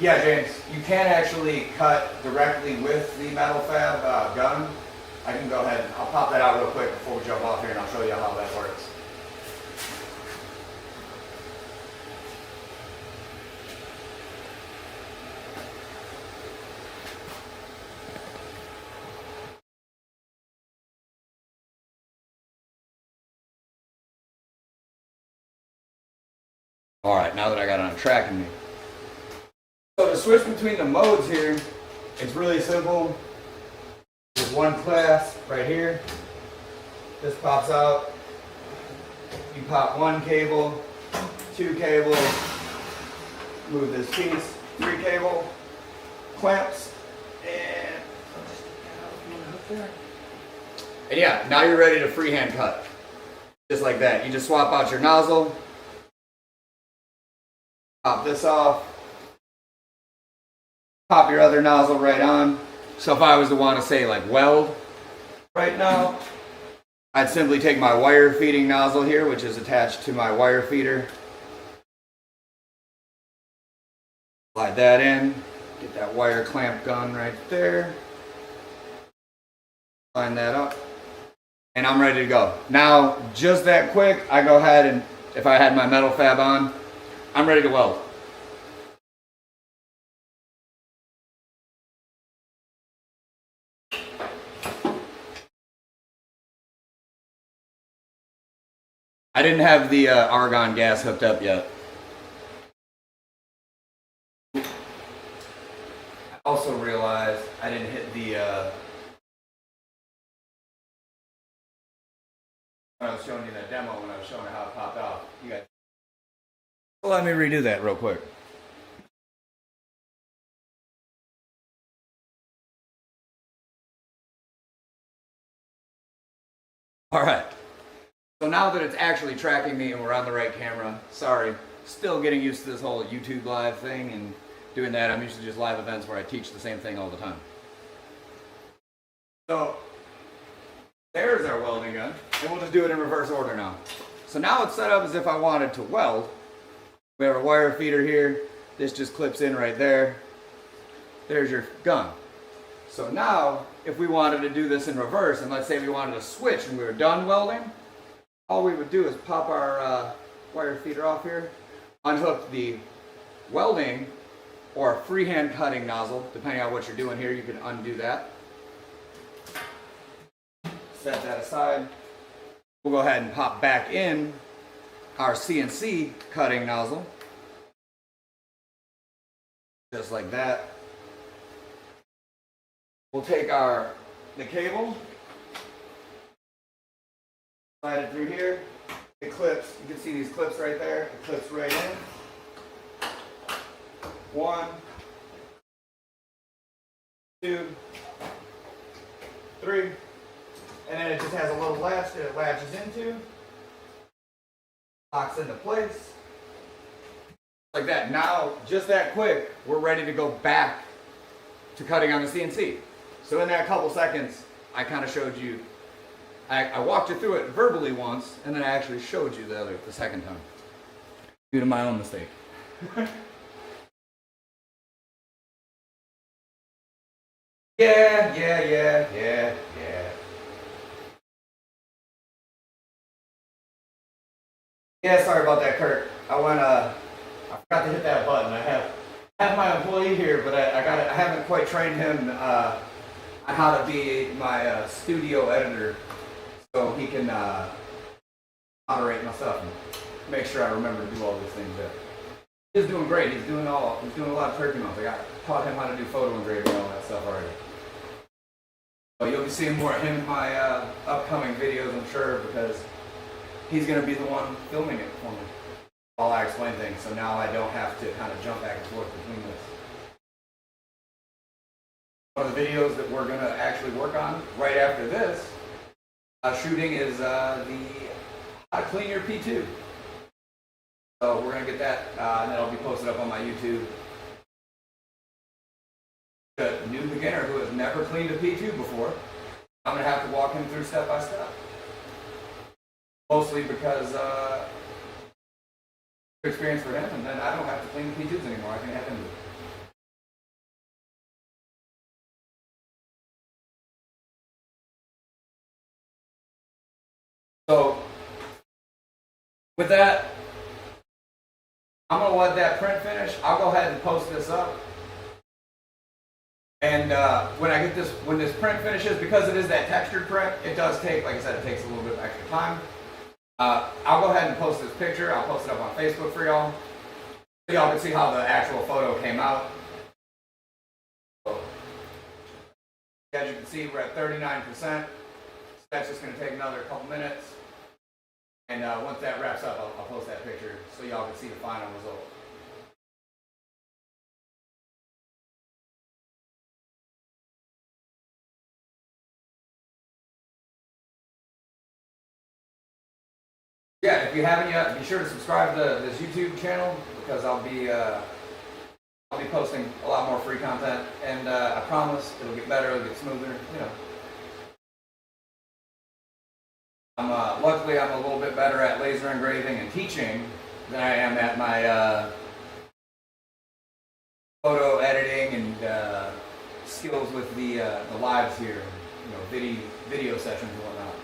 Yeah, James, you can actually cut directly with the Metalfab gun. I can go ahead and I'll pop that out real quick before we jump off here and I'll show you how that works. All right, now that I got it on tracking me. So to switch between the modes here, it's really simple. There's one clasp right here. This pops out. You pop one cable, two cables, move this piece, three cable, clamps, and yeah, now you're ready to freehand cut. Just like that. You just swap out your nozzle. Pop this off. Pop your other nozzle right on. So if I was to want to say like weld right now, I'd simply take my wire feeding nozzle here, which is attached to my wire feeder. Slide that in. Get that wire clamp gun right there. Line that up. And I'm ready to go. Now, just that quick, I go ahead and if I had my Metalfab on, I'm ready to weld. I didn't have the argon gas hooked up yet. I also realized I didn't hit the when I was showing you that demo, when I was showing you how it popped off. You guys, well, let me redo that real quick. now that it's actually tracking me and we're on the right camera, sorry, still getting used to this whole YouTube live thing and doing that. I'm used to just live events where I teach the same thing all the time. So there's our welding gun, and we'll just do it in reverse order now. So now it's set up as if I wanted to weld. We have a wire feeder here. This just clips in right there. There's your gun. So now, if we wanted to do this in reverse, and let's say we wanted to switch and we were done welding, all we would do is pop our wire feeder off here, unhook the welding or freehand cutting nozzle, depending on what you're doing here, you can undo that. Set that aside. We'll go ahead and pop back in our CNC cutting nozzle. Just like that. We'll take the cable, slide it through here. It clips, you can see these clips right there. It clips right in. 1, 2, 3. And then it just has a little latch that it latches into, locks into place, like that. Now, just that quick, we're ready to go back to cutting on the CNC. So in that couple seconds, I kind of showed you, I walked you through it verbally once, and then I actually showed you the second time, due to my own mistake. Yeah. Yeah, sorry about that, Kurt. I forgot to hit that button. I have my employee here, but I haven't quite trained him on how to be my studio editor, so he can moderate my stuff and make sure I remember to do all these things. He's doing great. He's doing a lot of turkey mounts. I taught him how to do photo engraving and all that stuff already. But you'll be seeing more of him in my upcoming videos, I'm sure, because he's going to be the one filming it for me while I explain things, so now I don't have to kind of jump back and forth between this. One of the videos that we're going to actually work on right after this shooting is the how to clean your P2. So we're going to get that, and that'll be posted up on my YouTube. A new beginner who has never cleaned a P2 before, I'm going to have to walk him through step by step. Mostly because experience for him, and then I don't have to clean the P2s anymore. I can have him do it. So with that, I'm going to let that print finish. I'll go ahead and post this up. And when this print finishes, because it is that textured print, it does take, like I said, it takes a little bit of extra time. I'll go ahead and post this picture. I'll post it up on Facebook for y'all, so y'all can see how the actual photo came out. As you can see, we're at 39%. So that's just going to take another couple minutes. And once that wraps up, I'll post that picture so y'all can see the final result. Yeah, if you haven't yet, be sure to subscribe to this YouTube channel, because I'll be posting a lot more free content, and I promise it'll get better, it'll get smoother, you know. Luckily, I'm a little bit better at laser engraving and teaching than I am at my photo editing and skills with the lives here, you know, video sessions and whatnot.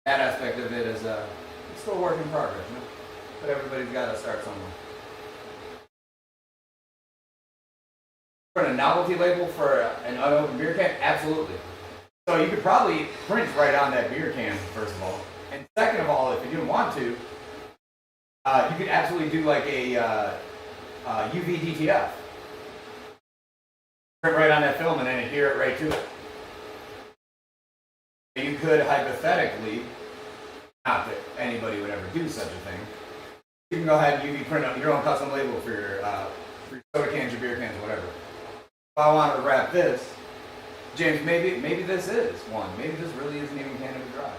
That aspect of it is it's still a work in progress, you know? But everybody's got to start somewhere. For a novelty label for an unopened beer can, absolutely. So you could probably print right on that beer can, first of all. And second of all, if you didn't want to, you could absolutely do like a UV DTF. Print right on that film and then adhere it right to it. You could hypothetically, not that anybody would ever do such a thing, you can go ahead and UV print up your own custom label for your soda cans, your beer cans, whatever. If I wanted to wrap this, James, maybe this is one. Maybe this really isn't even Canada Dry.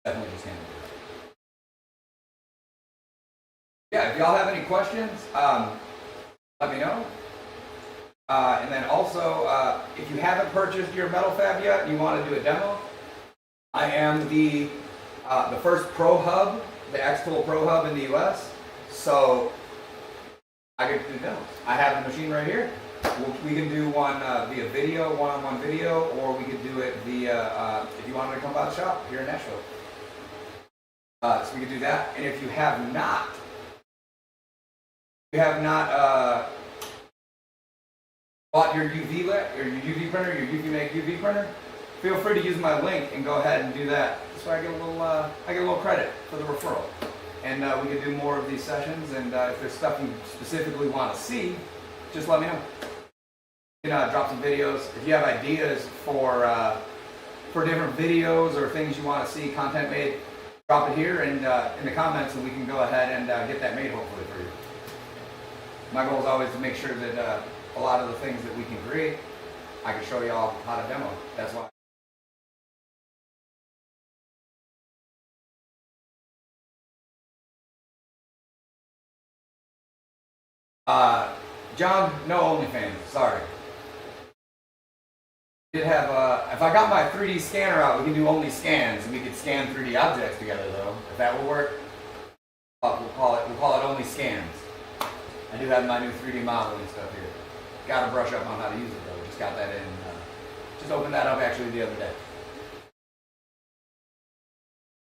definitely just handle it. Yeah, if y'all have any questions, let me know. And then also, if you haven't purchased your Metalfab yet, and you want to do a demo, I am the first Pro Hub, the xTool Pro Hub in the US. So I get to do demos. I have the machine right here. We can do one via video, one-on-one video, or we could do it via, if you wanted to come by the shop here in Nashville. So we could do that. And if you have not bought your UV printer, your eufymake UV printer, feel free to use my link and go ahead and do that. So I get a little credit for the referral. And we can do more of these sessions. And if there's stuff you specifically want to see, just let me know. You can drop some videos. If you have ideas for different videos or things you want to see content made, drop it here and in the comments, and we can go ahead and get that made hopefully for you. My goal is always to make sure that a lot of the things that we can create, I can show y'all how to demo. That's why. John, no OnlyFans, sorry. Did have if I got my 3D scanner out, we can do only scans, and we could scan 3D objects together though. If that will work, we'll call it only scans. I do have my new 3D modeling stuff here. Got to brush up on how to use it though. Just got that in. Just opened that up actually the other day.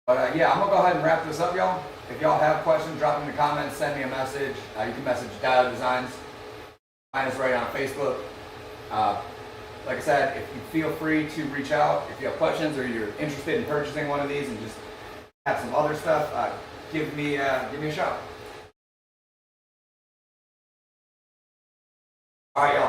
But yeah, I'm gonna go ahead and wrap this up, y'all. If y'all have questions, drop them in the comments. Send me a message. You can message Diode Designs. Find us right on Facebook. Like I said, if you feel free to reach out if you have questions or you're interested in purchasing one of these and just have some other stuff, give me a shout. All right, y'all.